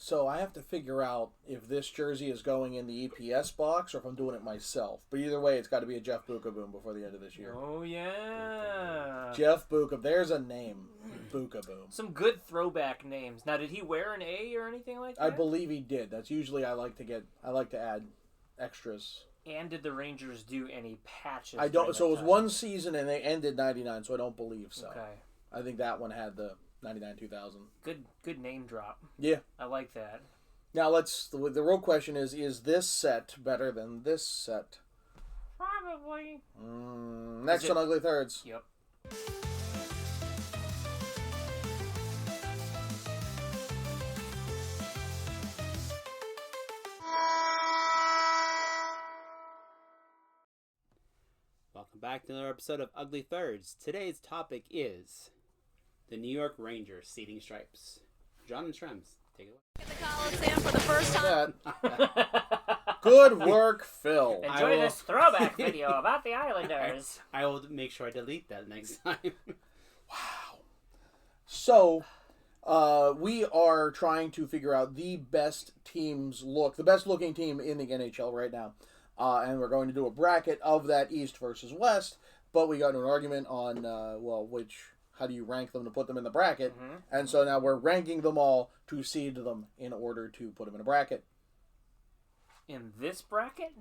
So I have to figure out if this jersey is going in the EPS box or if I'm doing it myself. But either way, it's got to be a Jeff Bukaboom before the end of this year. Oh, yeah. Jeff Bukaboom. There's a name. Bukaboom. Some good throwback names. Now, did he wear an A or anything like that? I believe he did. That's usually I like to add extras. And did the Rangers do any patches? I don't. So it was time? one season and they ended 99, so I don't believe so. Okay. I think that one had the 99-2000. Good name drop. Yeah. I like that. Now the real question is this set better than this set? Probably. Next on Ugly Thirds. Yep. Welcome back to another episode of Ugly Thirds. Today's topic is the New York Rangers seating stripes. John and Shrems, take it away. The Coliseum for the first time. Good work, Phil. Enjoy this throwback video about the Islanders. I will make sure I delete that next time. Wow. So, we are trying to figure out the best the best looking team in the NHL right now. And we're going to do a bracket of that East versus West. But we got into an argument on, how do you rank them to put them in the bracket? Mm-hmm. And so now we're ranking them all to seed them in order to put them in a bracket. In this bracket?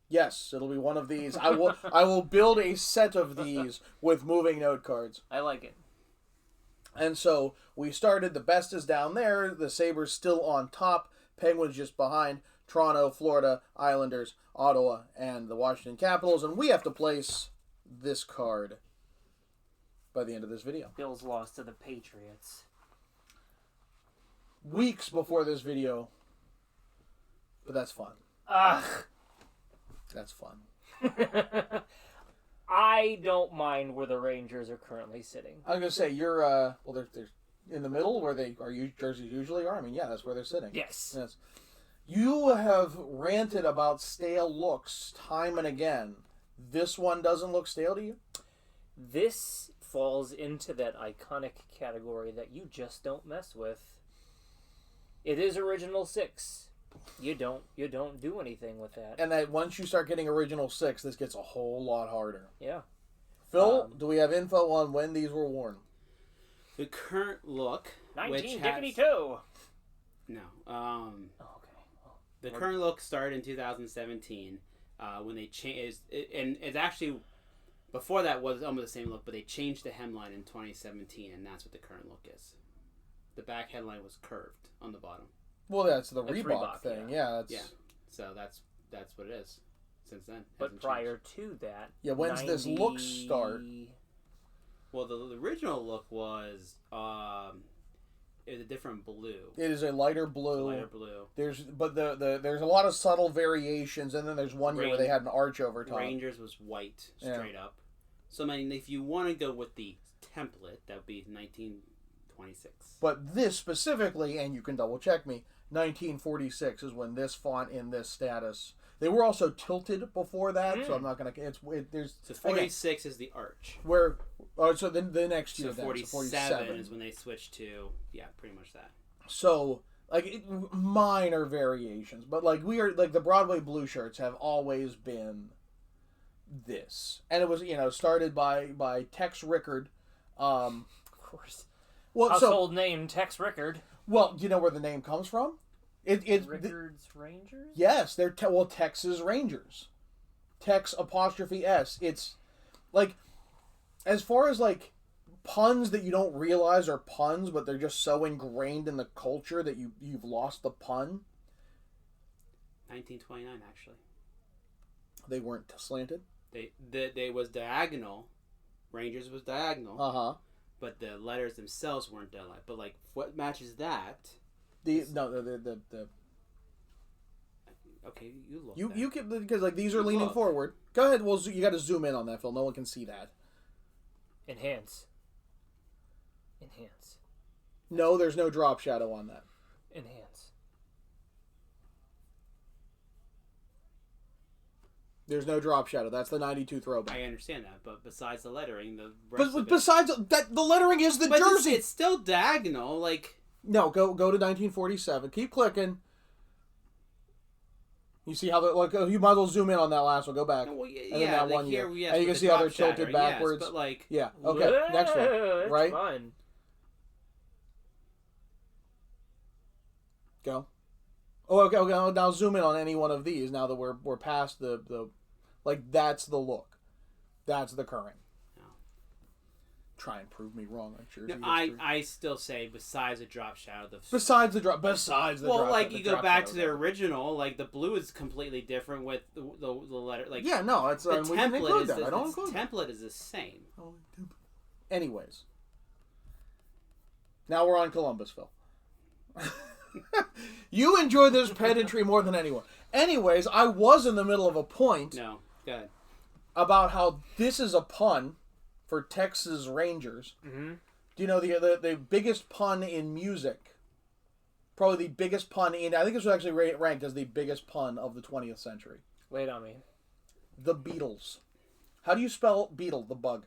Yes, it'll be one of these. I will build a set of these with moving note cards. I like it. And so we started, the best is down there, the Sabres still on top, Penguins just behind, Toronto, Florida, Islanders, Ottawa, and the Washington Capitals, and we have to place this card by the end of this video. Bills lost to the Patriots. Weeks before this video, but that's fun. Ugh. That's fun. I don't mind where the Rangers are currently sitting. I was going to say, you're, they're in the middle where jerseys usually are. I mean, yeah, that's where they're sitting. Yes. You have ranted about stale looks time and again. This one doesn't look stale to you? This falls into that iconic category that you just don't mess with. It is Original 6. You don't do anything with that. And that once you start getting Original 6, this gets a whole lot harder. Yeah. Phil, do we have info on when these were worn? The current look, 1952. No. Okay. The current look started in 2017 when they changed, and it's actually before that was almost the same look, but they changed the hemline in 2017, and that's what the current look is. The back headline was curved on the bottom. Well, that's the Reebok thing. Yeah. Yeah. So that's what it is since then. But prior to that, yeah, when's this look start? Well, the original look was it was a different blue. It is a lighter blue. Lighter blue. There's a lot of subtle variations, and then there's one year where they had an arch over top. Rangers was white straight up. So I mean, if you want to go with the template, that would be 1926. But this specifically, and you can double check me, 1946 is when this font in this status. They were also tilted before that, so I'm not gonna. So 46 is the arch. Where? So the next year. So 47 is when they switched to pretty much that. So minor variations, but the Broadway blue shirts have always been this, and it was started by Tex Rickard. Of course. Well, household name Tex Rickard. Well, do you know where the name comes from? It's Rickard's Rangers? Yes, they're Texas Rangers. Tex apostrophe S. It's as far as puns that you don't realize are puns, but they're just so ingrained in the culture that you've lost the pun. 1929, actually. They weren't slanted. They was diagonal. Rangers was diagonal. But the letters themselves weren't diagonal. But what matches that? The Okay, you look. You can, because these are leaning forward. Go ahead. Well, you got to zoom in on that, Phil. No one can see that. Enhance. No, there's no drop shadow on that. Enhance. There's no drop shadow. That's the 92 throwback. I understand that, but besides the lettering, Besides that, the lettering is the jersey. It's still diagonal. No, go to 1947. Keep clicking. You see how you might as well zoom in on that last one. Go back. Well, And then that like one here, year. yes, And you with can see the how they're drop shatter, tilted backwards. Yes, but like, Yeah. Okay. Next one. It's Right. fun. Go. Oh, okay. Now zoom in on any one of these. Now that we're past the like that's the look. That's the current. No. Try and prove me wrong. I'm sure. No, I still say besides the drop shadow, Besides the drop well, like the you go drop back shadow to the original, like the blue is completely different with the letter. Like yeah, no, it's the we can template include is that. I don't include that. template is the same. Anyways, now we're on Columbusville. You enjoy this pedantry more than anyone. Anyways, I was in the middle of a point No, good. about how this is a pun for Texas Rangers. Mm-hmm. Do you know the biggest pun in music? Probably the biggest pun in... I think this was actually ranked as the biggest pun of the 20th century. Lay it on me. The Beatles. How do you spell beetle, the bug?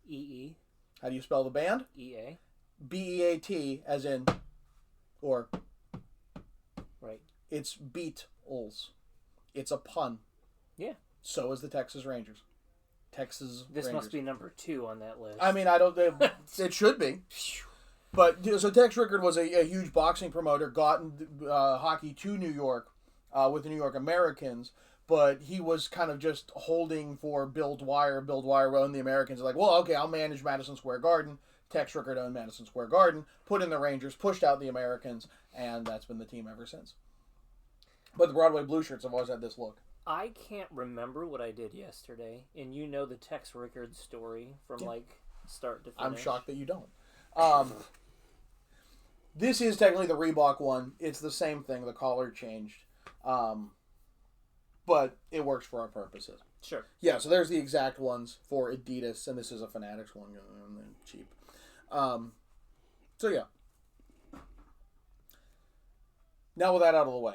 E-E. How do you spell the band? E-A. B-E-A-T, as in... Or... Right. It's Beatles. It's a pun. Yeah. So is the Texas Rangers. Texas This Rangers. must be number 2 on that list. I mean, I don't... It should be. But, so Tex Rickard was a huge boxing promoter, got hockey to New York with the New York Americans, but he was kind of just holding for Bill Dwyer. Bill Dwyer owned the Americans. Like, well, okay, I'll manage Madison Square Garden. Tex Rickard owned Madison Square Garden, put in the Rangers, pushed out the Americans, and that's been the team ever since. But the Broadway Blue Shirts have always had this look. I can't remember what I did yesterday, and you know the Tex Rickard story from, start to finish. I'm shocked that you don't. This is technically the Reebok one. It's the same thing. The collar changed. But it works for our purposes. Sure. Yeah, so there's the exact ones for Adidas, and this is a Fanatics one. And they're cheap. So, yeah. Now with that out of the way.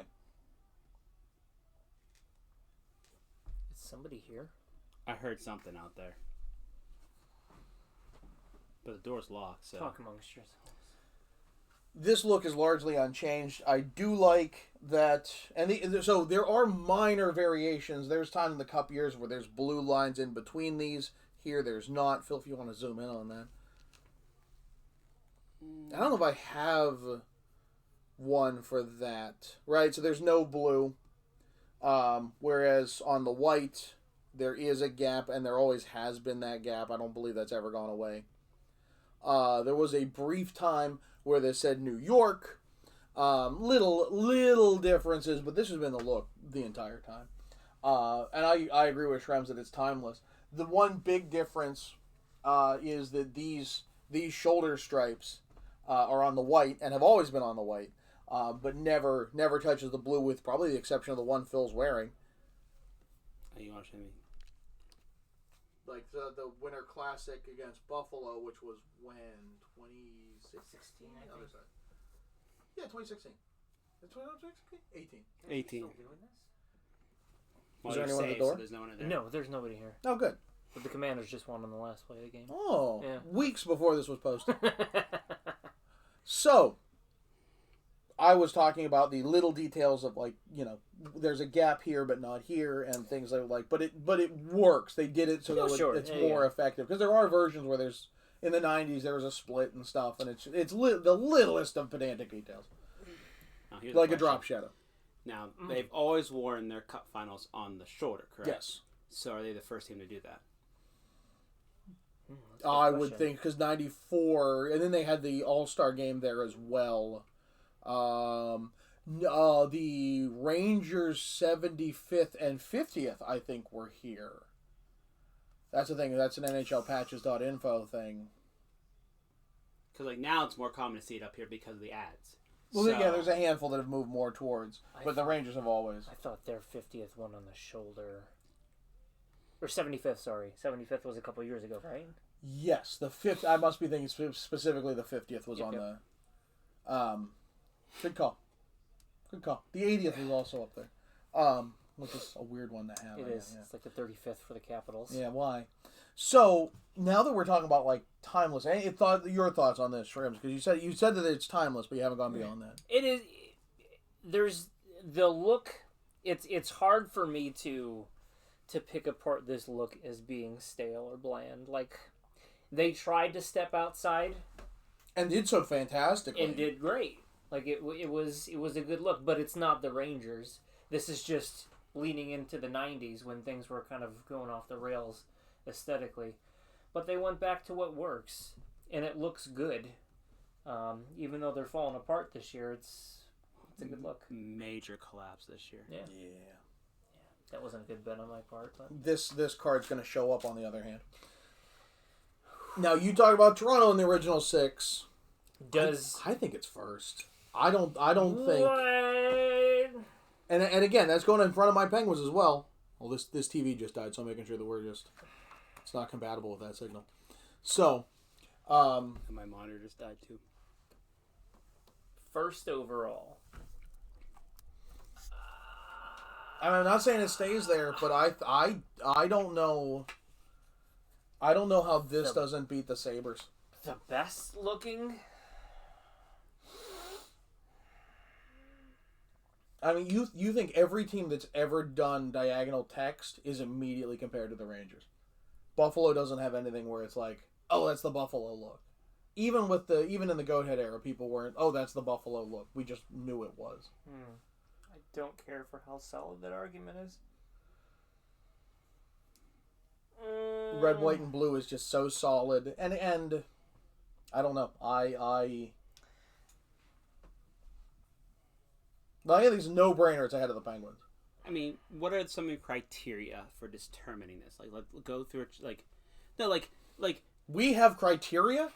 Is somebody here? I heard something out there, but the door's locked. So Talk amongst yourselves. This look is largely unchanged. I do like that, and so there are minor variations. There's times in the Cup years where there's blue lines in between these. Here, there's not. Phil, if you want to zoom in on that. I don't know if I have one for that. Right, so there's no blue. Whereas on the white, there is a gap, and there always has been that gap. I don't believe that's ever gone away. There was a brief time where they said New York. Little differences, but this has been the look the entire time. And I agree with Shrems that it's timeless. The one big difference is that these shoulder stripes are on the white and have always been on the white, but never touches the blue, with probably the exception of the one Phil's wearing. Oh, you want to show me? Like the Winter Classic against Buffalo, which was when 2016. Other side. Yeah, 2016. 2016? 18. 18. Is there anyone at the door? So there's no one in there. No, there's nobody here. Oh, good. But the Commanders just won on the last play of the game. Oh, Yeah. weeks before this was posted. So, I was talking about the little details of, like, there's a gap here but not here, and things like but it works. They did it so that it's more effective, because there are versions where there's, in the 90s there was a split and stuff, and it's the littlest of pedantic details, like a drop shadow. Now, they've always worn their Cup finals on the shoulder, correct? Yes. So are they the first team to do that? I would think, because 94, and then they had the All-Star game there as well. The Rangers 75th and 50th, I think, were here. That's the thing. That's an NHLpatches.info thing. Because like now it's more common to see it up here because of the ads. Well, yeah, there's a handful that have moved more towards, but the Rangers have always. I thought their 50th one on the shoulder. Or 75th, sorry. 75th was a couple years ago, right? Yes, the 5th. I must be thinking specifically the 50th was on the. Good call. Good call. The 80th was also up there. which is a weird one to have. It is. Yeah. It's like the 35th for the Capitals. Yeah, why? So now that we're talking about like timeless, your thoughts on this, Shrimps? Because you said that it's timeless, but you haven't gone beyond that. It is. There's the look. It's hard for me to pick apart this look as being stale or bland. Like they tried to step outside and did so fantastically and did great. Like it was a good look, but it's not the Rangers. This is just leaning into the 90s when things were kind of going off the rails aesthetically. But they went back to what works, and it looks good. Even though they're falling apart this year, it's a good look. Major collapse this year. Yeah. That wasn't a good bet on my part. But this card's going to show up on the other hand. Now, you talk about Toronto in the original 6. I think it's first. I don't think. What? And again, that's going in front of my Penguins as well. Well, this TV just died, so I'm making sure that it's not compatible with that signal. So, And my monitor just died too. First overall. I'm not saying it stays there, but I don't know. I don't know how this doesn't beat the Sabres. The best looking. I mean, you think every team that's ever done diagonal text is immediately compared to the Rangers. Buffalo doesn't have anything where it's like, oh, that's the Buffalo look. Even in the Goathead era, people weren't, oh, that's the Buffalo look. We just knew it was. I don't care for how solid that argument is. Red, white, and blue is just so solid, and I don't know. I think these no-brainers ahead of the Penguins. I mean, what are some of the criteria for determining this? Like, let's go through it. Like We have criteria?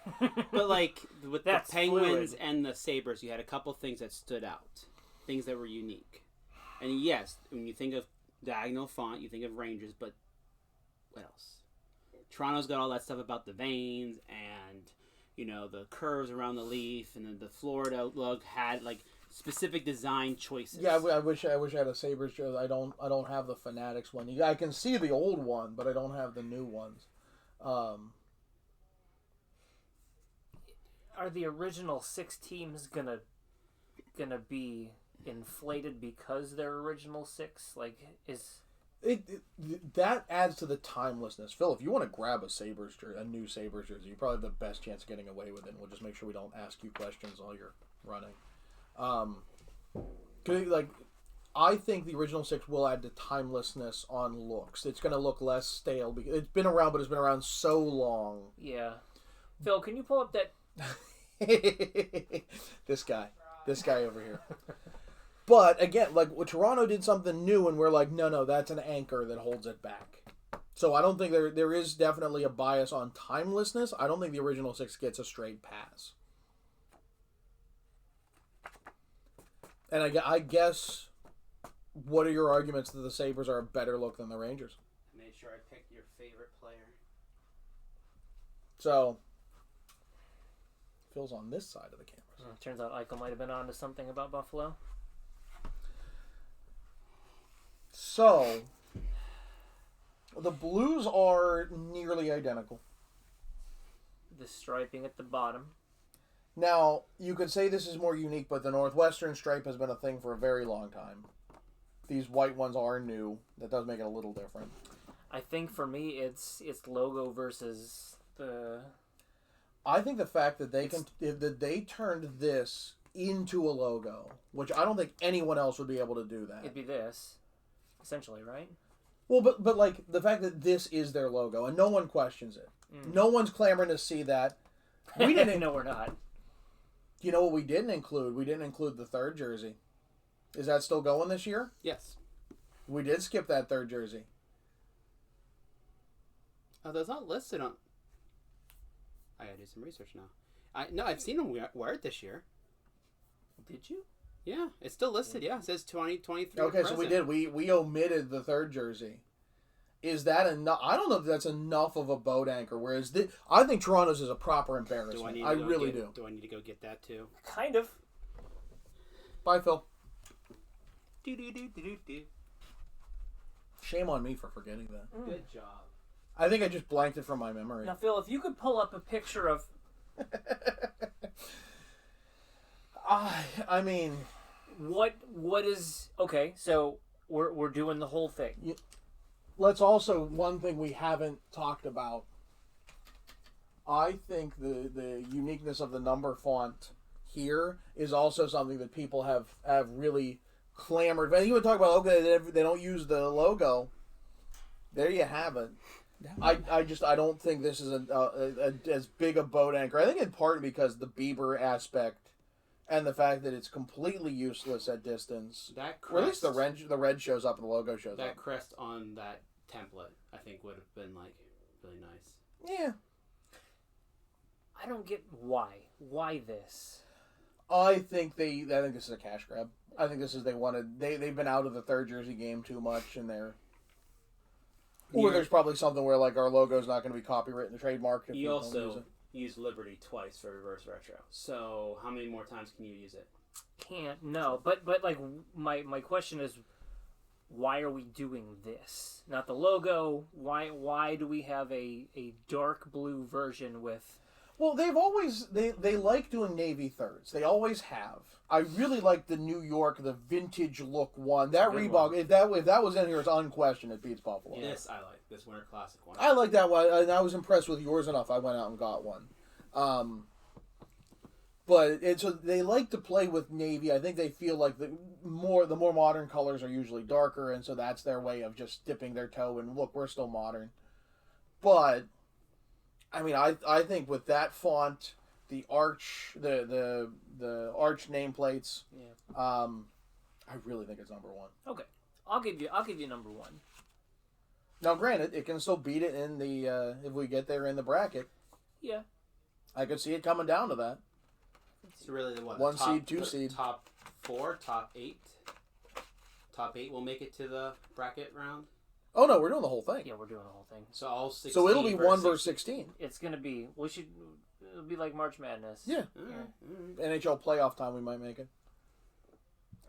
but like with the That's Penguins fluid. and the Sabres, you had a couple things that stood out, things that were unique. And yes, when you think of diagonal font, you think of Rangers, but what else? Toronto's got all that stuff about the veins and the curves around the leaf, and then the Florida look had like specific design choices. Yeah, I wish I had a Sabres jersey. I don't have the Fanatics one. I can see the old one, but I don't have the new ones. Are the original 6 teams gonna be inflated because they're original 6? Like, that adds to the timelessness. Phil, if you want to grab a new Sabres jersey, you probably have the best chance of getting away with it. And we'll just make sure we don't ask you questions while you're running. 'Cause, like, I think the original 6 will add to timelessness on looks. It's going to look less stale because it's been around, but it's been around so long. yeah. Phil, can you pull up that? This guy over here. But again, like Toronto did something new, and we're like, no, that's an anchor that holds it back. So I don't think there is definitely a bias on timelessness. I don't think the original 6 gets a straight pass. And I guess, what are your arguments that the Sabres are a better look than the Rangers? I made sure I picked your favorite player. So, Phil's on this side of the camera. Turns out Eichel might have been onto something about Buffalo. So, the Blues are nearly identical. The striping at the bottom. Now, you could say this is more unique, but the Northwestern stripe has been a thing for a very long time. These white ones are new. That does make it a little different. I think for me, it's logo versus the. I think the fact that they turned this into a logo, which I don't think anyone else would be able to do that. It'd be this, essentially, right? Well, but like the fact that this is their logo and no one questions it. No one's clamoring to see that. We didn't. No, we're not. You know what we didn't include? We didn't include the third jersey. Is that still going this year? Yes. We did skip that third jersey. Oh, that's not listed on. I gotta do some research now. I've seen them wear it this year. Did you? Yeah, it's still listed. Yeah, it says 2023. Okay, so we did. We omitted the third jersey. Is that enough? I don't know if that's enough of a boat anchor. Whereas I think Toronto's is a proper embarrassment. I really do. Do I need to go get that too? Kind of. Bye, Phil. Shame on me for forgetting that. Good job. I think I just blanked it from my memory. Now, Phil, if you could pull up a picture of... I mean... What is... Okay, so we're doing the whole thing. Let's also... One thing we haven't talked about. I think the uniqueness of the number font here is also something that people have really clamored. But you would talk about, okay, they don't use the logo. There you have it. I don't think this is as big a boat anchor. I think in part because the Bieber aspect and the fact that it's completely useless at distance. That crest, or at least the red shows up and the logo shows up. That crest on that template, I think, would have been like really nice. Yeah. I don't get why. Why this? I think this is a cash grab. I think this is they've been out of the third jersey game too much and they're... Or there's probably something where like our logo's not going to be copywritten and trademarked. If You we don't use also it. use Liberty twice for reverse retro. So how many more times can you use it? Can't, no. But like, my question is, why are we doing this? Not the logo. Why do we have a dark blue version with... Well, they've always they like doing navy thirds. They always have. I really like the New York, the vintage look one. That Good Reebok, one. if that was in here, it's unquestioned. It beats Buffalo. Yeah. This I like. This Winter Classic one. I like that one, and I was impressed with yours enough. I went out and got one. So they like to play with navy. I think they feel like the more modern colors are usually darker, and so that's their way of just dipping their toe and look, we're still modern. But I mean, I think with that font, the arch, the arch nameplates, I really think it's number one. Okay, I'll give you number one. Now, granted, it can still beat it in the if we get there in the bracket. Yeah. I could see it coming down to that. So really, the One top, seed, two seed. top 4, top 8. Top 8 will make it to the bracket round. Oh no, we're doing the whole thing. Yeah, we're doing the whole thing. So all 16. So it'll be 1 versus 16. It's gonna be. It'll be like March Madness. Yeah. NHL playoff time, we might make it.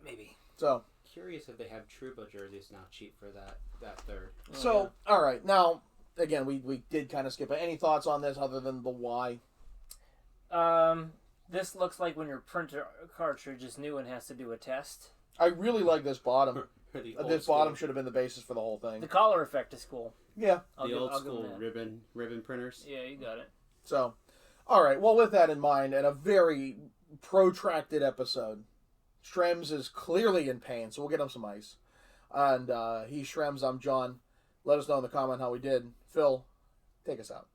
Maybe. So. Curious if they have Trouba jerseys now cheap for that third. So all right, now again, we did kind of skip it. Any thoughts on this other than the why? This looks like when your printer cartridge is new and has to do a test. I really like this bottom. This bottom school. should have been the basis for the whole thing. The collar effect is cool. Yeah. The old I'll give school them that. ribbon printers. Yeah, you got it. So, all right. Well, with that in mind, and a very protracted episode, Strems is clearly in pain, so we'll get him some ice. And he's Strems. I'm John. Let us know in the comment how we did. Phil, take us out.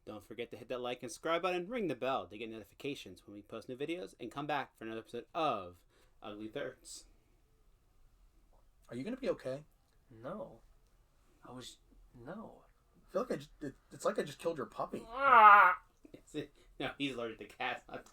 Don't forget to hit that like and subscribe button, ring the bell to get notifications when we post new videos, and come back for another episode of Ugly Thirds. Are you going to be okay? No. I feel like it's like I just killed your puppy. Ah! No, he's allergic to cats, not